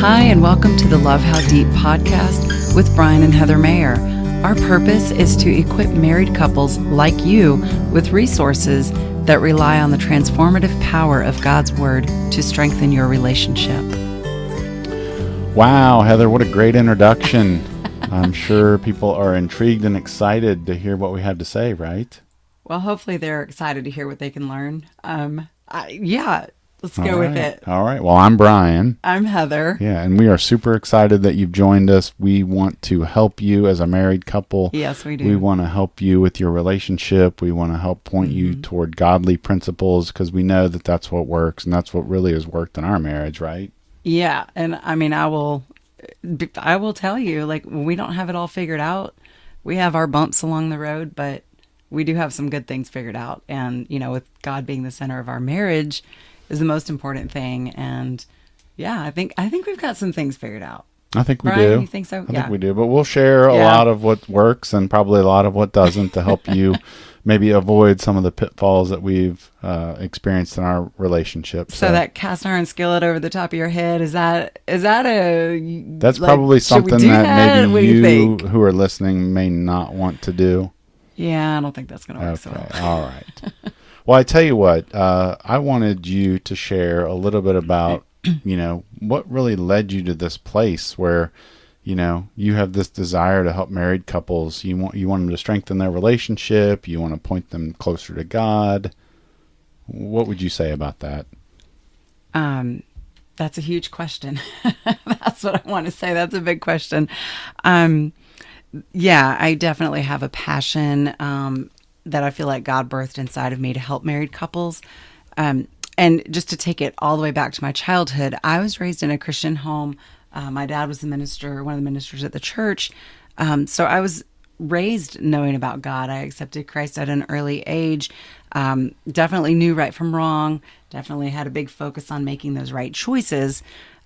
Hi, and welcome to the Love How Deep podcast with Brian and Heather Mayer. Our purpose is to equip married couples like you with resources that rely on the transformative power of God's Word to strengthen your relationship. Wow, Heather, what a great introduction. I'm sure people are intrigued and excited to hear what we have to say, right? Well, hopefully they're excited to hear what they can learn. Let's go All with right. it. All right. Well, I'm Brian. I'm Heather. Yeah, and we are super excited that you've joined us. We want to help you as a married couple. Yes, we do. We want to help you with your relationship. We want to help point you toward godly principles because we know that that's what works, and that's what really has worked in our marriage, right? Yeah, and I mean, I will tell you, like, we don't have it all figured out. We have our bumps along the road, but we do have some good things figured out. And, you know, with God being the center of our marriage is the most important thing. And yeah, I think we've got some things figured out. I think we Brian, do. you think so? I think we do. But we'll share a lot of what works and probably a lot of what doesn't to help you maybe avoid some of the pitfalls that we've experienced in our relationship. So that cast iron skillet over the top of your head, is that a... That's probably something that maybe you who are listening may not want to do. Yeah, I don't think that's going to work so well. All right. Well, I tell you what, I wanted you to share a little bit about, what really led you to this place where, you have this desire to help married couples. You want them to strengthen their relationship. You want to point them closer to God. What would you say about that? That's a huge question. That's what I want to say. That's a big question. Yeah, I definitely have a passion that I feel like God birthed inside of me to help married couples. And just to take it all the way back to my childhood, I was raised in a Christian home. My dad was the minister, one of the ministers at the church. So I was raised knowing about God. I accepted Christ at an early age. Definitely knew right from wrong. Definitely had a big focus on making those right choices.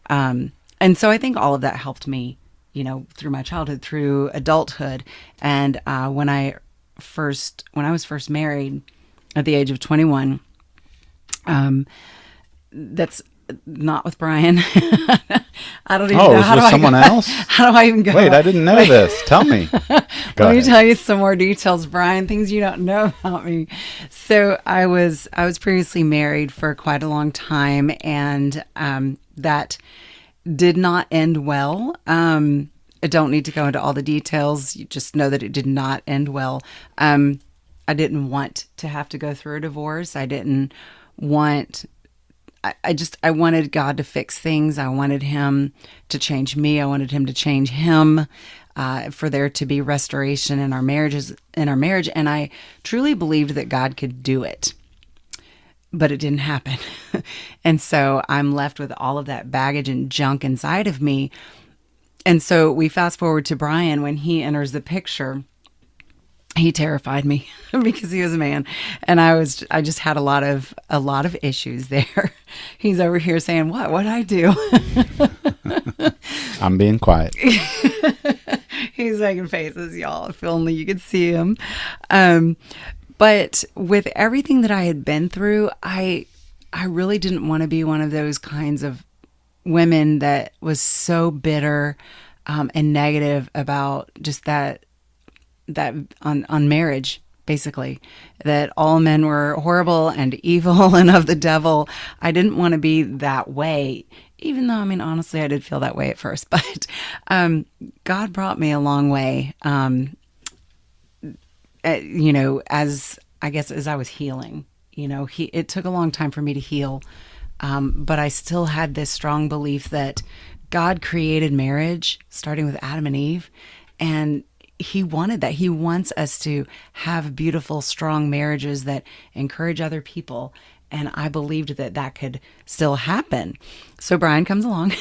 And so I think all of that helped me, through my childhood, through adulthood. And when I was first married at the age of 21, that's not with Brian. I don't even know. How with someone else? How do I even go? Wait, I didn't know this. Tell me. Let me tell you some more details, Brian, things you don't know about me. So I was previously married for quite a long time, and that did not end well. I don't need to go into all the details. You just know that it did not end well. I didn't want to have to go through a divorce. I didn't want... I wanted God to fix things. I wanted him to change me. I wanted him to change him, for there to be restoration in our marriage. And I truly believed that God could do it, but it didn't happen. And so I'm left with all of that baggage and junk inside of me. And so we fast forward to Brian. When he enters the picture, he terrified me because he was a man, and I just had a lot of issues there. He's over here saying, what'd I do? I'm being quiet. He's making faces, y'all. If only you could see him. But with everything that I had been through, I really didn't want to be one of those kinds of women that was so bitter and negative about just that on marriage, basically, that all men were horrible and evil and of the devil. I didn't want to be that way, even though, honestly, I did feel that way at first. But God brought me a long way, as I was healing. It took a long time for me to heal, but I still had this strong belief that God created marriage, starting with Adam and Eve, and he wanted that. He wants us to have beautiful, strong marriages that encourage other people. And I believed that could still happen. So Brian comes along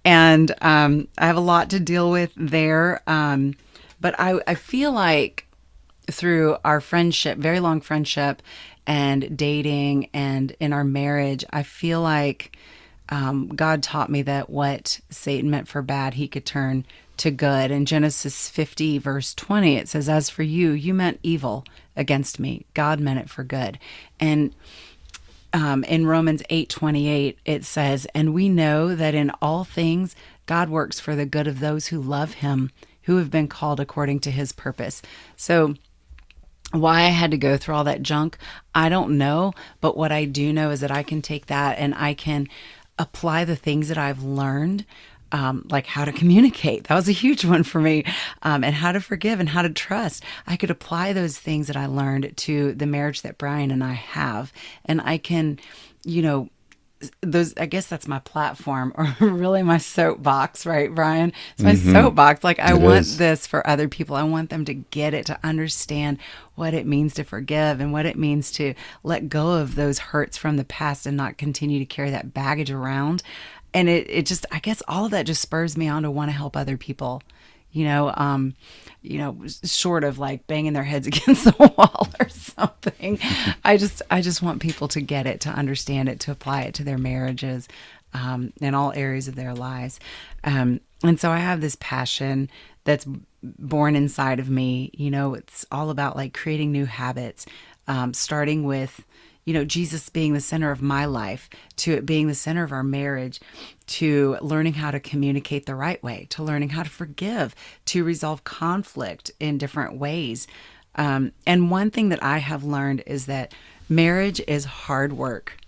and I have a lot to deal with there. But I feel like through our friendship, very long friendship and dating and in our marriage, I feel like God taught me that what Satan meant for bad, he could turn to good. In Genesis 50, verse 20, it says, "As for you, you meant evil against me. God meant it for good." And in Romans 8:28, it says, "And we know that in all things God works for the good of those who love him, who have been called according to his purpose." So why I had to go through all that junk, I don't know. But what I do know is that I can take that and I can apply the things that I've learned, like how to communicate. That was a huge one for me, and how to forgive and how to trust. I could apply those things that I learned to the marriage that Brian and I have. And I can, you know, those, I guess that's my platform, or really my soapbox, right, Brian? It's my Mm-hmm. soapbox. Like, I It want is. this for other people. I want them to get it, to understand what it means to forgive and what it means to let go of those hurts from the past and not continue to carry that baggage around. And it just, I guess all of that just spurs me on to want to help other people, you know, short of like banging their heads against the wall or something. I just want people to get it, to understand it, to apply it to their marriages, in all areas of their lives. And so I have this passion that's born inside of me. You know, it's all about like creating new habits, starting with, you know, Jesus being the center of my life, to it being the center of our marriage, to learning how to communicate the right way, to learning how to forgive, to resolve conflict in different ways. And one thing that I have learned is that marriage is hard work,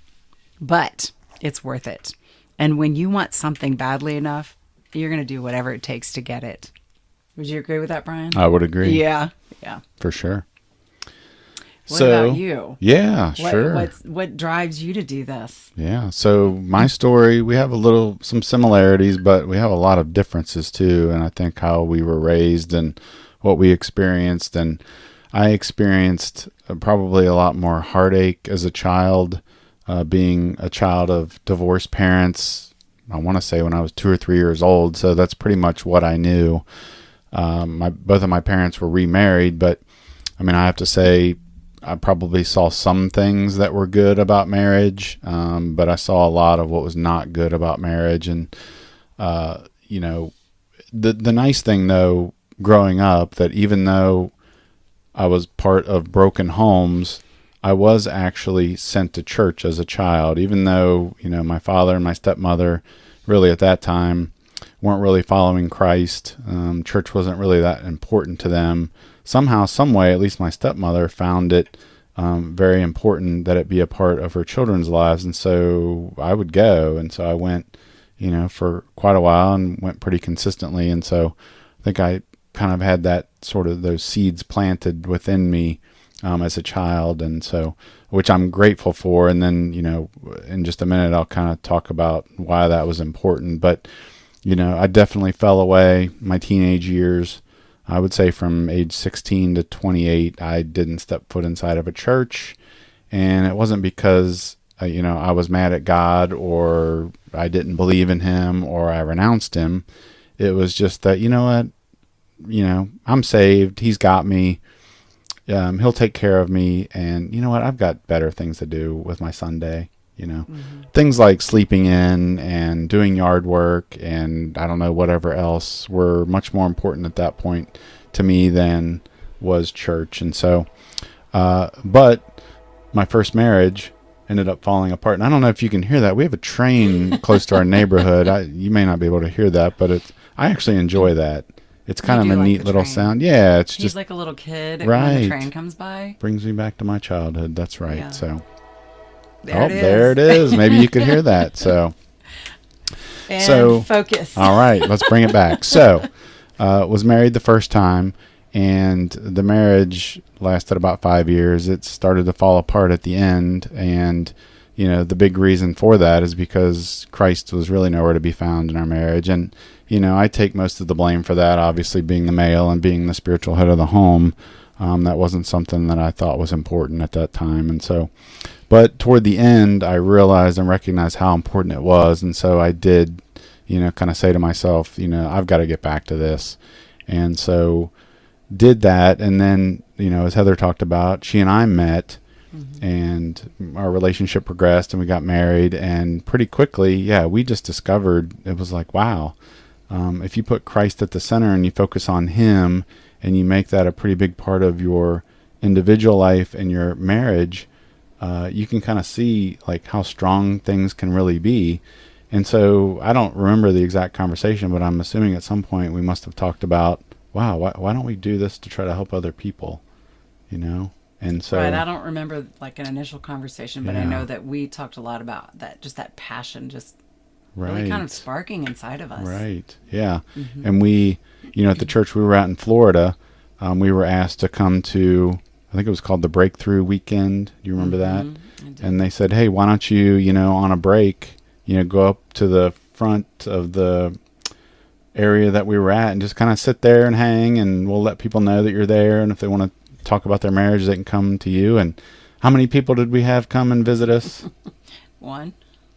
but it's worth it. And when you want something badly enough, you're going to do whatever it takes to get it. Would you agree with that, Brian? I would agree. Yeah. Yeah. For sure. What about So, you? yeah, What sure. what drives you to do this? Yeah. So my story, we have some similarities, but we have a lot of differences too. And I think how we were raised and what we experienced. And I experienced probably a lot more heartache as a child, being a child of divorced parents. I want to say when I was 2 or 3 years old. So that's pretty much what I knew. Both of my parents were remarried, but I mean, I have to say, I probably saw some things that were good about marriage, but I saw a lot of what was not good about marriage. And you know, the nice thing though, growing up, that even though I was part of broken homes, I was actually sent to church as a child, even though, you know, my father and my stepmother really at that time weren't really following Christ. Church wasn't really that important to them. Somehow, some way, at least my stepmother found it very important that it be a part of her children's lives. And so I would go. And so I went, you know, for quite a while and went pretty consistently. And so I think I kind of had that sort of those seeds planted within me as a child. And so, which I'm grateful for. And then, you know, in just a minute, I'll kind of talk about why that was important. But, you know, I definitely fell away my teenage years. I would say from age 16 to 28, I didn't step foot inside of a church. And it wasn't because, you know, I was mad at God or I didn't believe in him or I renounced him. It was just that, you know what, you know, I'm saved. He's got me. He'll take care of me. And you know what, I've got better things to do with my Sunday. You know, things like sleeping in and doing yard work and I don't know, whatever else were much more important at that point to me than was church. And so, but my first marriage ended up falling apart. And I don't know if you can hear that. We have a train close to our neighborhood. You may not be able to hear that, but I actually enjoy that. It's You kind of do a like neat the little train. sound. Yeah, it's He's just like a little kid when right. the train comes by. Brings me back to my childhood. That's right. Yeah. So, There it there is. it is. Maybe you could hear that. So, And focus. all right, let's bring it back. So, was married the first time, and the marriage lasted about 5 years. It started to fall apart at the end, and you know the big reason for that is because Christ was really nowhere to be found in our marriage. And you know, I take most of the blame for that. Obviously, being the male and being the spiritual head of the home, that wasn't something that I thought was important at that time, and so. But toward the end, I realized and recognized how important it was. And so I did, you know, kind of say to myself, you know, I've got to get back to this. And so did that. And then, you know, as Heather talked about, she and I met and our relationship progressed and we got married. And pretty quickly, yeah, we just discovered it was like, wow, if you put Christ at the center and you focus on him and you make that a pretty big part of your individual life and your marriage, you can kind of see like how strong things can really be. And so I don't remember the exact conversation, but I'm assuming at some point we must have talked about, wow, why don't we do this to try to help other people, you know? And Right. so, I don't remember like an initial conversation, but I yeah, know that we talked a lot about that, just that passion, just really kind of right, sparking inside of us. right, yeah. Mm-hmm. And we, at the church we were at in Florida, we were asked to come to, I think it was called the Breakthrough Weekend. Do you remember that? Mm-hmm. I do. And they said, hey, why don't you, on a break, go up to the front of the area that we were at and just kind of sit there and hang, and we'll let people know that you're there. And if they want to talk about their marriage, they can come to you. And how many people did we have come and visit us? One.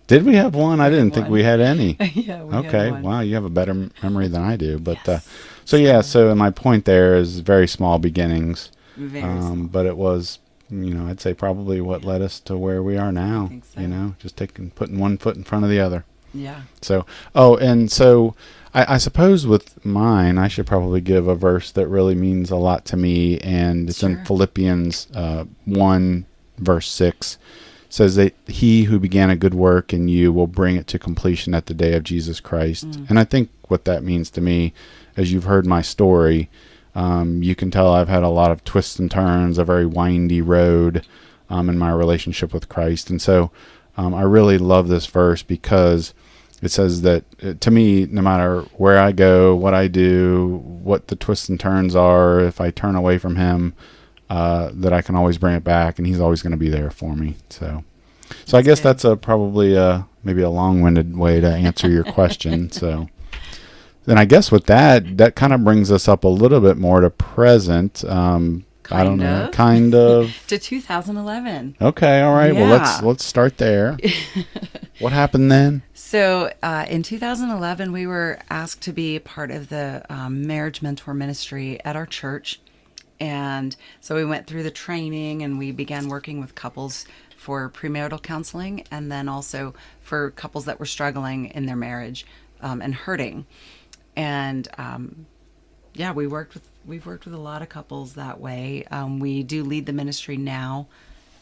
Did we have one? I We had didn't think we one. had any. Yeah, we had Okay. one. Wow. You have a better memory than I do. But, Yes. so yeah, so my point there is very small beginnings. Very small. But it was, I'd say probably what led us to where we are I now, think so. just putting one foot in front of the other. Yeah. So, and so I suppose with mine, I should probably give a verse that really means a lot to me. And it's in Sure. Philippians 1, verse 6. Says that he who began a good work in you will bring it to completion at the day of Jesus Christ. And I think what that means to me, as you've heard my story, you can tell I've had a lot of twists and turns, a very windy road in my relationship with Christ. And so I really love this verse because it says that to me, no matter where I go, what I do, what the twists and turns are, if I turn away from him, that I can always bring it back, and he's always going to be there for me. So I guess good. that's probably maybe a long-winded way to answer your question. So then I guess with that kind of brings us up a little bit more to present. I don't Kind know, of. kind of. To 2011. Okay, all right. Well, Yeah. let's start there. What happened then? So in 2011, we were asked to be part of the marriage mentor ministry at our church. And so we went through the training and we began working with couples for premarital counseling, and then also for couples that were struggling in their marriage and hurting. And yeah, we've worked with a lot of couples that way. We do lead the ministry now,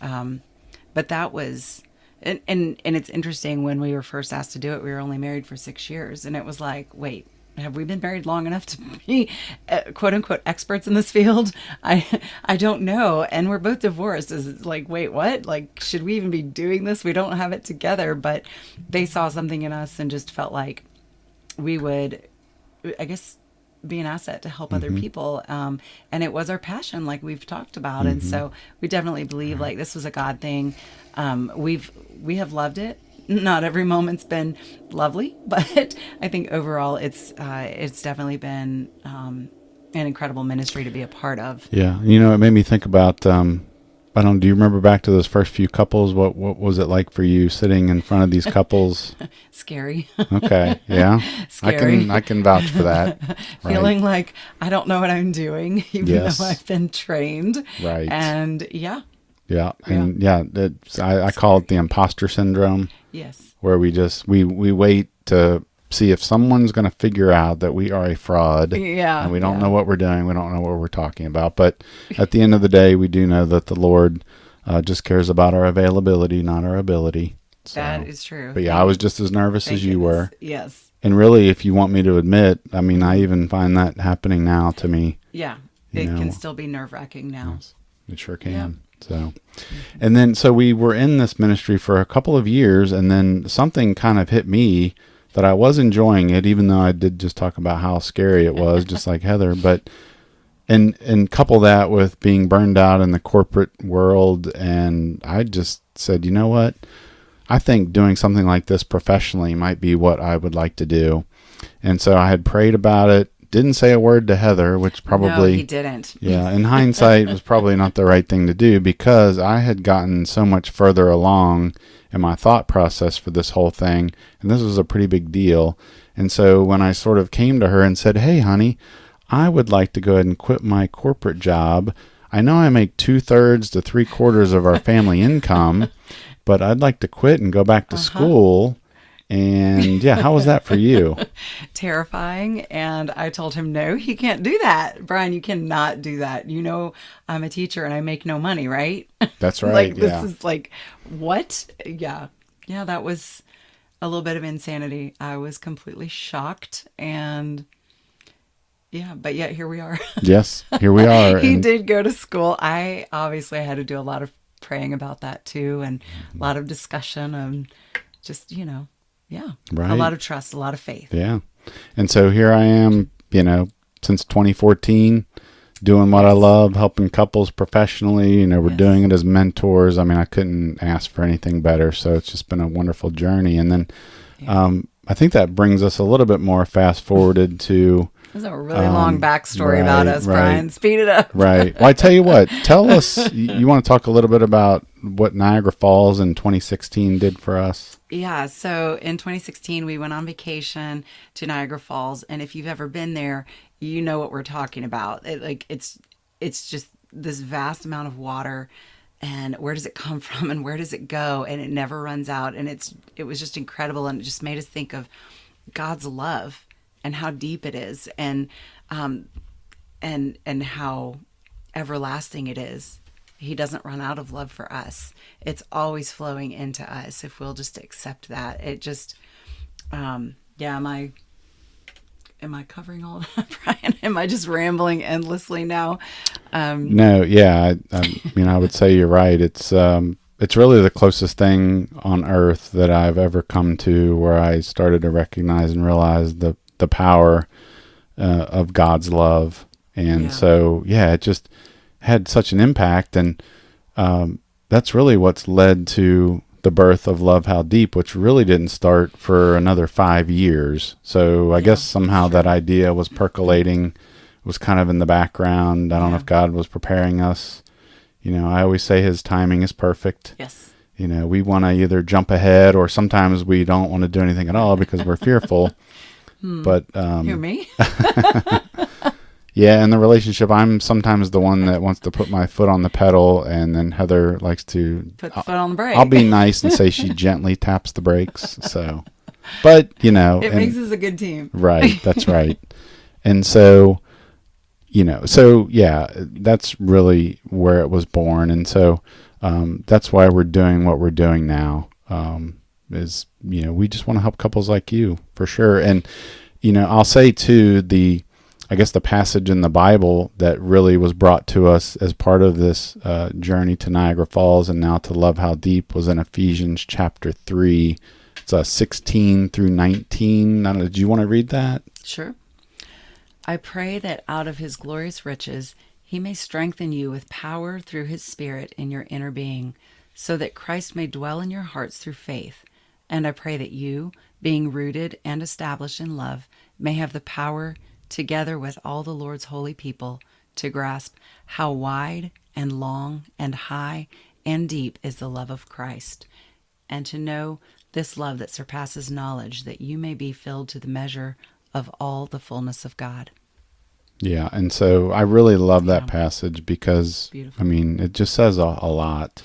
but that was and it's interesting. When we were first asked to do it, we were only married for 6 years, and it was like, wait, have we been married long enough to be quote unquote experts in this field? I don't know. And we're both divorced. Is like, wait, what? Like, should we even be doing this? We don't have it together. But they saw something in us and just felt like we would, I guess, be an asset to help other Mm-hmm. people. And it was our passion, like we've talked about. And Mm-hmm. so we definitely believe like this was a God thing. We have loved it. Not every moment's been lovely, but I think overall it's definitely been an incredible ministry to be a part of. Yeah, it made me think about. I don't. Do you remember back to those first few couples? What was it like for you sitting in front of these couples? Scary. Okay, yeah, Scary. I can vouch for that. Right. Feeling like I don't know what I'm doing, even though Yes. I've been trained. Right. And yeah, Yeah, and I call it the imposter syndrome, yes, where we wait to see if someone's going to figure out that we are a fraud. yeah, And we don't yeah. know what we're doing. We don't know what we're talking about. But at the end of the day, we do know that the Lord just cares about our availability, not our ability. So, That is true. but yeah, I was just as nervous Thank as you goodness. were. Yes. And really, if you want me to admit, I mean, I even find that happening now to me. Yeah. You It know. can still be nerve wracking now. Yes, it sure can. Yeah. So, and then, so we were in this ministry for a couple of years, and then something kind of hit me that I was enjoying it, even though I did just talk about how scary it was, just like Heather. But, and couple that with being burned out in the corporate world, and I just said, you know what? I think doing something like this professionally might be what I would like to do. And so I had prayed about it. Didn't say a word to Heather, which No, probably, he didn't. yeah, in hindsight was probably not the right thing to do, because I had gotten so much further along in my thought process for this whole thing, and this was a pretty big deal. And so when I sort of came to her and said, hey, honey, I would like to go ahead and quit my corporate job. I know I make 2/3 to 3/4 of our family income, but I'd like to quit and go back to school. And yeah, how was that for you? Terrifying. And I told him, no, he can't do that. Brian, you cannot do that. You know, I'm a teacher and I make no money, right? That's right. Like, this Yeah. is like, what? Yeah. Yeah, that was a little bit of insanity. I was completely shocked. And yeah, but yet here we are. Yes, here we are. He And did go to school. I obviously had to do a lot of praying about that too, and a lot of discussion, and just, yeah, a right. lot of trust, a lot of faith. Yeah. And so here I am, since 2014, doing what I Yes. love, helping couples professionally. We're doing Yes. it as mentors. I mean, I couldn't ask for anything better. So it's just been a wonderful journey. And then Yeah. I think that brings us a little bit more fast forwarded to, There's a really long backstory about right, us, right, Brian. Speed it up. right. Well, I tell you what, tell us, you want to talk a little bit about what Niagara Falls in 2016 did for us? Yeah, so in 2016 we went on vacation to Niagara Falls, and if you've ever been there, you know what we're talking about. It's just this vast amount of water, and where does it come from and where does it go, and it never runs out, and it was just incredible, and it just made us think of God's love and how deep it is, um and how everlasting it is. He doesn't run out of love for us. It's always flowing into us if we'll just accept that. It just, yeah. Am I covering all of that, Brian? Am I just rambling endlessly now? No, yeah, I would say you're right. It's really the closest thing on earth that I've ever come to where I started to recognize and realize the power of God's love. And Yeah, so, yeah, it just had such an impact. And that's really what's led to the birth of Love How Deep, which really didn't start for another 5 years. So I yeah, guess that's somehow true. that idea was percolating, was kind of in the background. I don't know Yeah. if God was preparing us. I always say his timing is perfect. Yes. We want to either jump ahead or sometimes we don't want to do anything at all because we're fearful. But Who, me? yeah, in the relationship, I'm sometimes the one that wants to put my foot on the pedal, and then Heather likes to. Put the foot on the I'll brake. be nice and say she gently taps the brakes. So, but It and makes us a good team. right, that's right. And so, so yeah, that's really where it was born, and so that's why we're doing what we're doing now. Is we just want to help couples like you for sure, and I'll say too I guess the passage in the Bible that really was brought to us as part of this journey to Niagara Falls and now to Love How Deep was in Ephesians chapter 3. It's 16 through 19. I don't know, do you want to read that? Sure. I pray that out of his glorious riches he may strengthen you with power through his Spirit in your inner being, so that Christ may dwell in your hearts through faith. And I pray that you, being rooted and established in love, may have the power, together with all the Lord's holy people, to grasp how wide and long and high and deep is the love of Christ, and to know this love that surpasses knowledge, that you may be filled to the measure of all the fullness of God. Yeah, and so I really love that Yeah, passage because, I beautiful. mean, it just says a lot.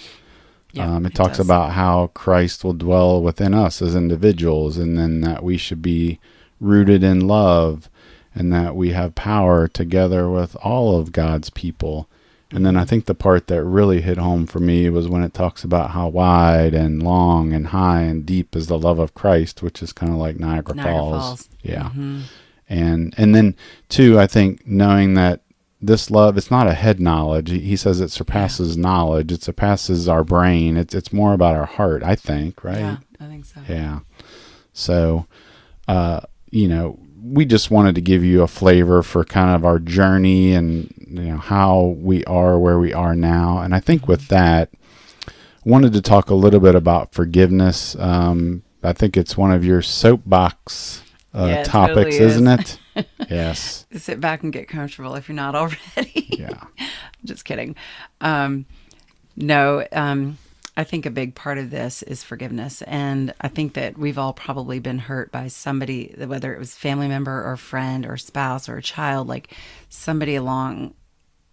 Yeah, It it talks does. about how Christ will dwell within us as individuals, and then that we should be rooted in love, and that we have power together with all of God's people. And then I Mm-hmm. think the part that really hit home for me was when it talks about how wide and long and high and deep is the love of Christ, which is kind of like Niagara Niagara Falls. Falls. Yeah. Mm-hmm. And then too, I think knowing that this love, it's not a head knowledge. He says it Yeah, surpasses knowledge. It surpasses our brain. It's more about our heart, I think, right? yeah, I think so. Yeah. So, uh, we just wanted to give you a flavor for kind of our journey and how we are where we are now. And I think Mm-hmm. with that, wanted to talk a little bit about forgiveness. I think it's one of your soapbox Yeah, it totally topics, isn't is. it? Yes. Sit back and get comfortable if you're not already. Yeah. Just kidding. Um, no, I think a big part of this is forgiveness. And I think that we've all probably been hurt by somebody, whether it was family member or friend or spouse or a child, like somebody along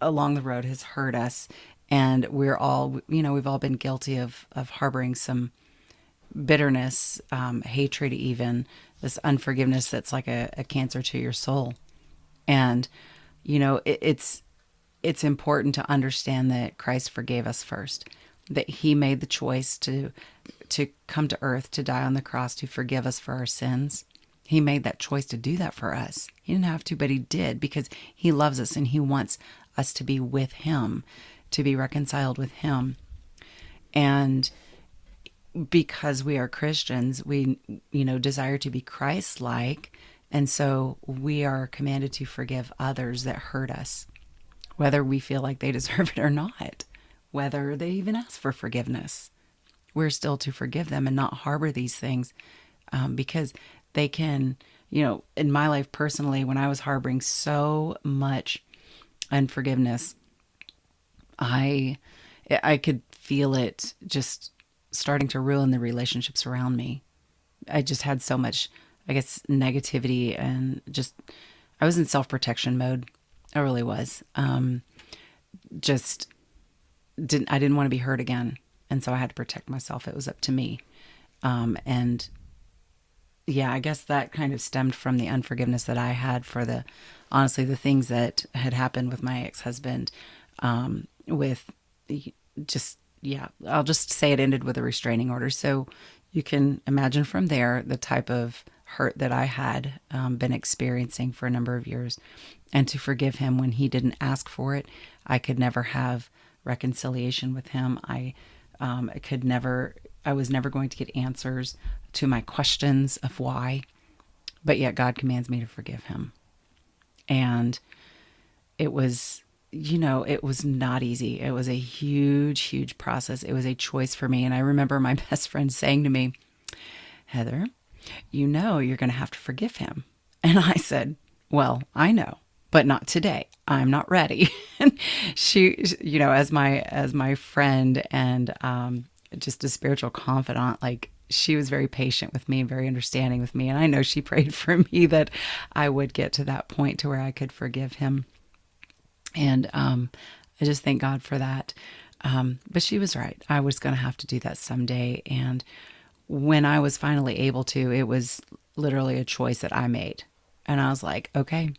the road has hurt us. And we're all, we've all been guilty of harboring some bitterness, hatred, even this unforgiveness that's like a cancer to your soul. And it's important to understand that Christ forgave us first, that He made the choice to come to earth, to die on the cross, to forgive us for our sins. He made that choice to do that for us. He didn't have to, but He did, because He loves us and He wants us to be with Him, to be reconciled with Him. And because we are Christians, we, desire to be Christ-like. And so we are commanded to forgive others that hurt us, whether we feel like they deserve it or not, whether they even ask for forgiveness. We're still to forgive them and not harbor these things, because they can, in my life personally, when I was harboring so much unforgiveness, I could feel it just starting to ruin the relationships around me. I just had so much, I guess, negativity, and just, I was in self-protection mode. I really was. Just I didn't want to be hurt again. And so I had to protect myself. It was up to me. And yeah, I guess that kind of stemmed from the unforgiveness that I had for honestly, the things that had happened with my ex-husband, with just, yeah, I'll just say it ended with a restraining order. So you can imagine from there the type of hurt that I had been experiencing for a number of years. And to forgive him when he didn't ask for it, I could never have reconciliation with him. I was never going to get answers to my questions of why, but yet God commands me to forgive him. And it was, it was not easy. It was a huge, huge process. It was a choice for me. And I remember my best friend saying to me, Heather, you're going to have to forgive him. And I said, well, I know, but not today. I'm not ready. And she, as my friend and just a spiritual confidant, like, she was very patient with me and very understanding with me. And I know she prayed for me that I would get to that point to where I could forgive him. And I just thank God for that. But she was right. I was going to have to do that someday. And when I was finally able to, it was literally a choice that I made. And I was like, okay,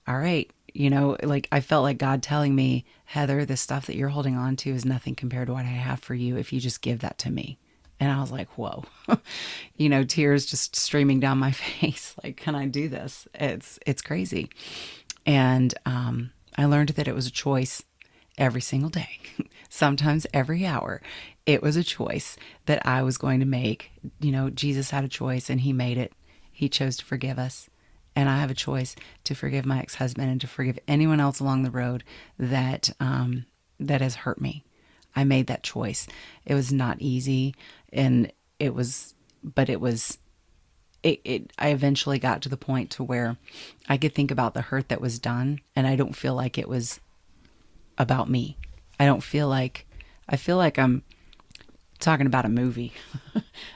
all right. Like, I felt like God telling me, Heather, the stuff that you're holding on to is nothing compared to what I have for you if you just give that to me. And I was like, whoa, tears just streaming down my face. Like, can I do this? It's crazy. And I learned that it was a choice every single day, sometimes every hour. It was a choice that I was going to make. Jesus had a choice and he made it. He chose to forgive us. And I have a choice to forgive my ex-husband and to forgive anyone else along the road that has hurt me. I made that choice. It was not easy, and I eventually got to the point to where I could think about the hurt that was done, and I don't feel like it was about me. I feel like I'm talking about a movie,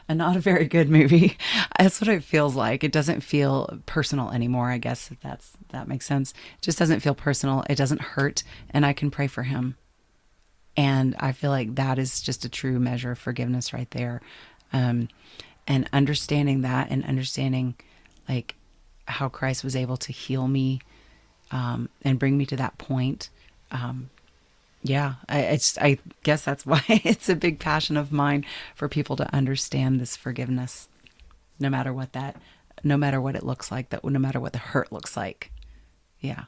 and not a very good movie. That's what it feels like. It doesn't feel personal anymore, I guess, if that makes sense. It just doesn't feel personal. It doesn't hurt, and I can pray for him. And I feel like that is just a true measure of forgiveness right there. And understanding that, and understanding like how Christ was able to heal me, and bring me to that point. Yeah, I guess that's why it's a big passion of mine for people to understand this forgiveness, no matter what it looks like, that no matter what the hurt looks like. Yeah.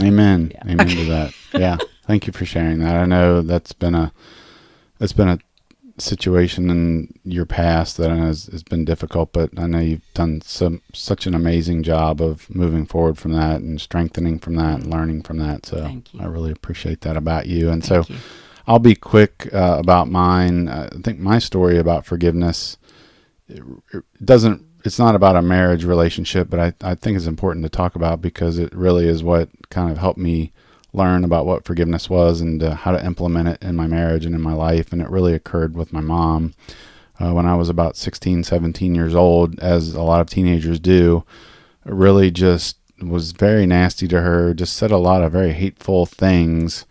Amen. Yeah. Amen to that. Yeah. Thank you for sharing that. I know that's been a situation in your past that has been difficult, but I know you've done such an amazing job of moving forward from that and strengthening from that and learning from that. So I really appreciate that about you. And Thank you. I'll be quick about mine. I think my story about forgiveness, it's not about a marriage relationship, but I think it's important to talk about because it really is what kind of helped me learn about what forgiveness was and how to implement it in my marriage and in my life. And it really occurred with my mom when I was about 16, 17 years old, as a lot of teenagers do. It really just was very nasty to her, just said a lot of very hateful things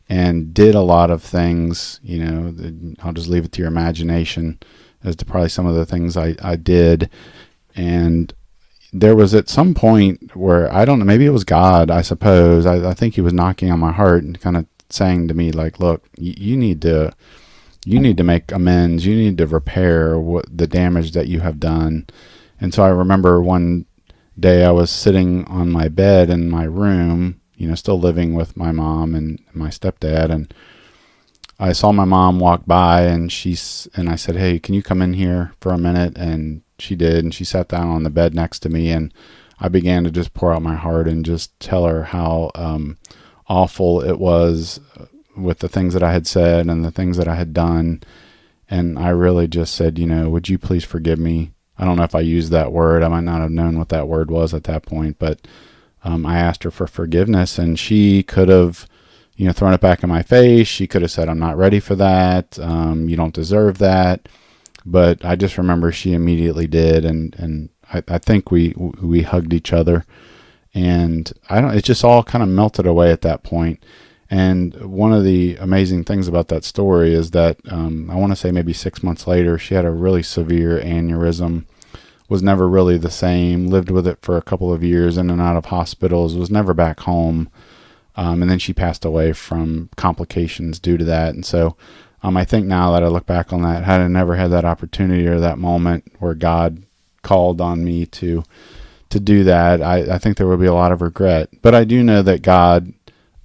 and did a lot of things, I'll just leave it to your imagination as to probably some of the things I did. And there was at some point where, I don't know, maybe it was God, I suppose. I think he was knocking on my heart and kind of saying to me, like, look, you need to make amends. You need to repair what the damage that you have done. And so I remember one day I was sitting on my bed in my room, still living with my mom and my stepdad, and I saw my mom walk by, and I said, "Hey, can you come in here for a minute?" And she did, and she sat down on the bed next to me, and I began to just pour out my heart and just tell her how awful it was with the things that I had said and the things that I had done. And I really just said, would you please forgive me? I don't know if I used that word. I might not have known what that word was at that point, but I asked her for forgiveness, and she could have, thrown it back in my face. She could have said, "I'm not ready for that. You don't deserve that." But I just remember she immediately did, and I think we hugged each other, and it just all kind of melted away at that point. And one of the amazing things about that story is that I want to say maybe 6 months later, she had a really severe aneurysm, was never really the same, lived with it for a couple of years in and out of hospitals, was never back home. And then she passed away from complications due to that. And so I think now that I look back on that, had I never had that opportunity or that moment where God called on me to do that, I think there would be a lot of regret. But I do know that God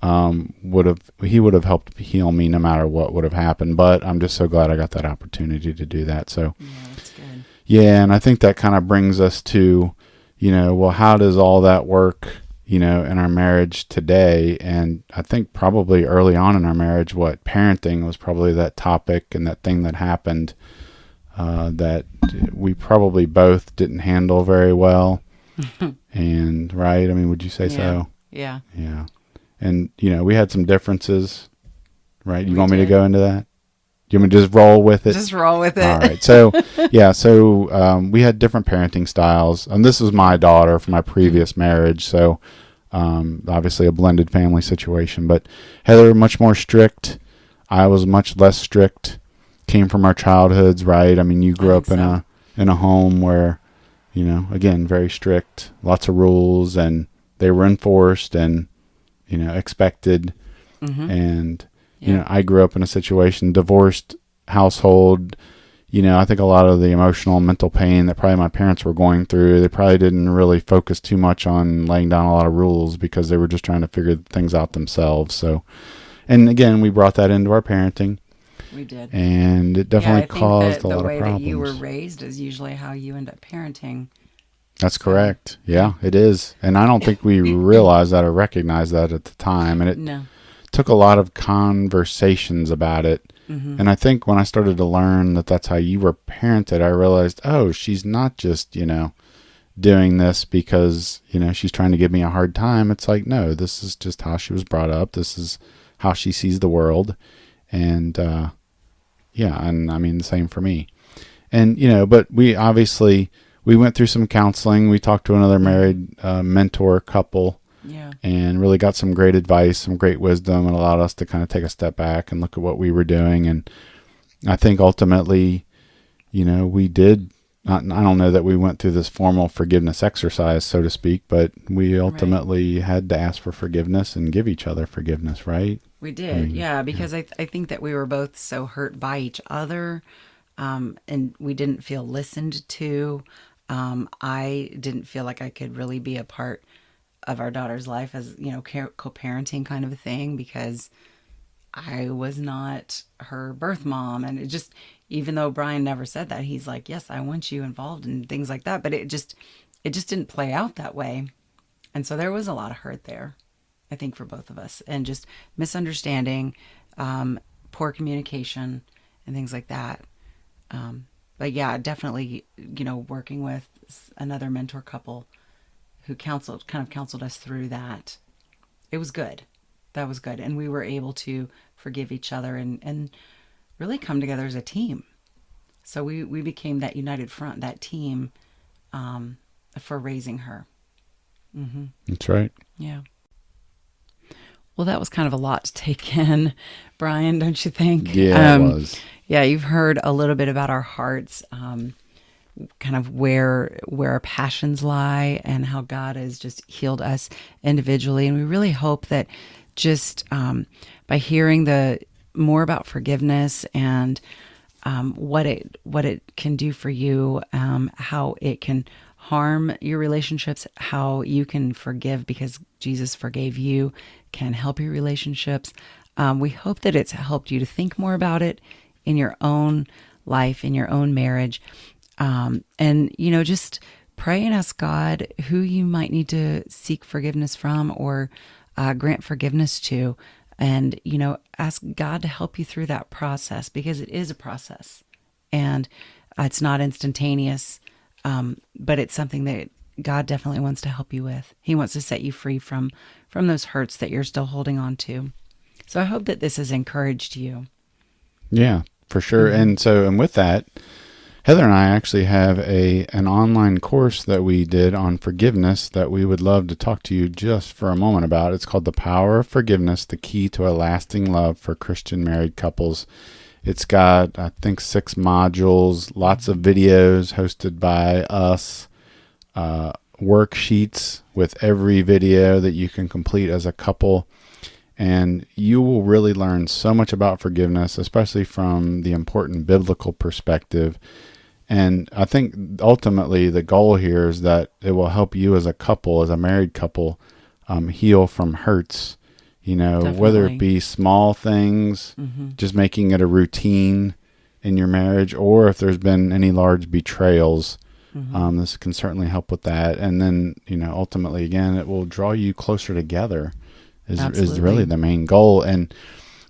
would have helped heal me no matter what would have happened. But I'm just so glad I got that opportunity to do that. So Yeah, that's good. yeah, and I think that kind of brings us to, well, how does all that work, in our marriage today? And I think probably early on in our marriage, parenting was probably that topic and that thing that happened that we probably both didn't handle very well. And right, I mean, would you say so? Yeah. Yeah. And, we had some differences, right? You We want me to did. go into that? Do you want me to just roll with it? Just roll with it. All right. So, yeah. So, we had different parenting styles. And this was my daughter from my previous marriage. So, obviously a blended family situation. But Heather, much more strict. I was much less strict. Came from our childhoods, right? I mean, you I grew think up in so. a home where, again, very strict, lots of rules, and they were enforced and, expected. Mm-hmm. And, Yeah. I grew up in a situation, divorced household. I think a lot of the emotional and mental pain that probably my parents were going through, they probably didn't really focus too much on laying down a lot of rules because they were just trying to figure things out themselves. So, and again, we brought that into our parenting, We did. and it Yeah, definitely I think caused that a the lot of way that you were problems. raised is usually how you end up parenting. That's So, correct. yeah. Yeah, it is. And I don't think we realized that or recognized that at the time. And it No. took a lot of conversations about it. Mm-hmm. And I think when I started to learn that that's how you were parented, I realized, oh, she's not just, doing this because, she's trying to give me a hard time. It's like, no, this is just how she was brought up. This is how she sees the world. And, yeah, and I mean, the same for me. And, but we went through some counseling. We talked to another married mentor couple Yeah. and really got some great advice, some great wisdom, and allowed us to kind of take a step back and look at what we were doing. And I think ultimately, we did not, I don't know that we went through this formal forgiveness exercise, so to speak, but we Right. ultimately had to ask for forgiveness and give each other forgiveness, right? We I did. mean, Yeah, yeah, because I think that we were both so hurt by each other, and we didn't feel listened to. I didn't feel like I could really be a part of our daughter's life as, co-parenting kind of a thing because I was not her birth mom. And it just, even though Brian never said that, he's like, yes, I want you involved and things like that. But it just didn't play out that way. And so there was a lot of hurt there, I think, for both of us, and just misunderstanding, um, poor communication, and things like that. But yeah, definitely, working with another mentor couple who kind of counseled us through that. It was good. That was good. And we were able to forgive each other and really come together as a team. So we became that united front, that team, um, for raising her. Hmm. that's right. Yeah. Well, that was kind of a lot to take in, Brian, don't you think? Yeah, it was. Yeah, you've heard a little bit about our hearts, kind of where our passions lie, and how God has just healed us individually. And we really hope that just by hearing the more about forgiveness and what it can do for you, how it can harm your relationships, how you can forgive because Jesus forgave you, can help your relationships. We hope that it's helped you to think more about it in your own life, in your own marriage. And, just pray and ask God who you might need to seek forgiveness from or grant forgiveness to. And, ask God to help you through that process because it is a process and it's not instantaneous, but it's something that God definitely wants to help you with. He wants to set you free from those hurts that you're still holding on to. So I hope that this has encouraged you. Yeah, for sure. And with that, Heather and I actually have an online course that we did on forgiveness that we would love to talk to you just for a moment about. It's called The Power of Forgiveness, the Key to a Lasting Love for Christian Married Couples. It's got, I think, 6 modules, lots of videos hosted by us, worksheets with every video that you can complete as a couple. And you will really learn so much about forgiveness, especially from the important biblical perspective. And I think ultimately the goal here is that it will help you as a couple, as a married couple, heal from hurts, whether it be small things, just making it a routine in your marriage, or if there's been any large betrayals, this can certainly help with that. And then, ultimately, again, it will draw you closer together is really the main goal. And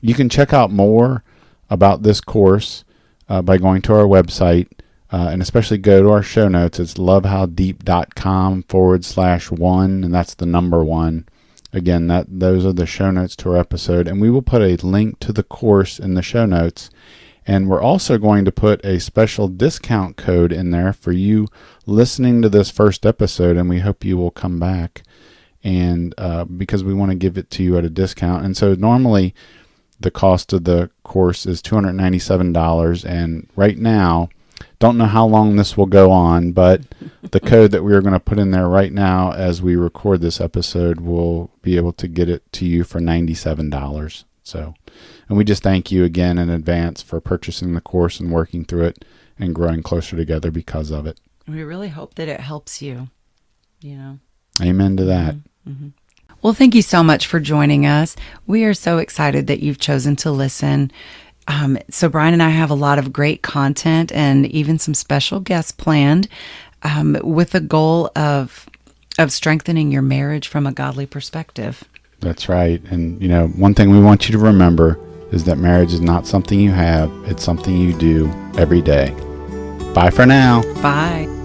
you can check out more about this course by going to our website. And especially go to our show notes. It's lovehowdeep.com/1, and that's the number 1. Again, those are the show notes to our episode. And we will put a link to the course in the show notes. And we're also going to put a special discount code in there for you listening to this first episode. And we hope you will come back, and because we want to give it to you at a discount. And so normally the cost of the course is $297. And right now, don't know how long this will go on, but the code that we are going to put in there right now as we record this episode will be able to get it to you for $97. So, and we just thank you again in advance for purchasing the course and working through it and growing closer together because of it. We really hope that it helps you, Amen to that. Mm-hmm. Well, thank you so much for joining us. We are so excited that you've chosen to listen. So Brian and I have a lot of great content and even some special guests planned with the goal of strengthening your marriage from a godly perspective. That's right. And, one thing we want you to remember is that marriage is not something you have. It's something you do every day. Bye for now. Bye.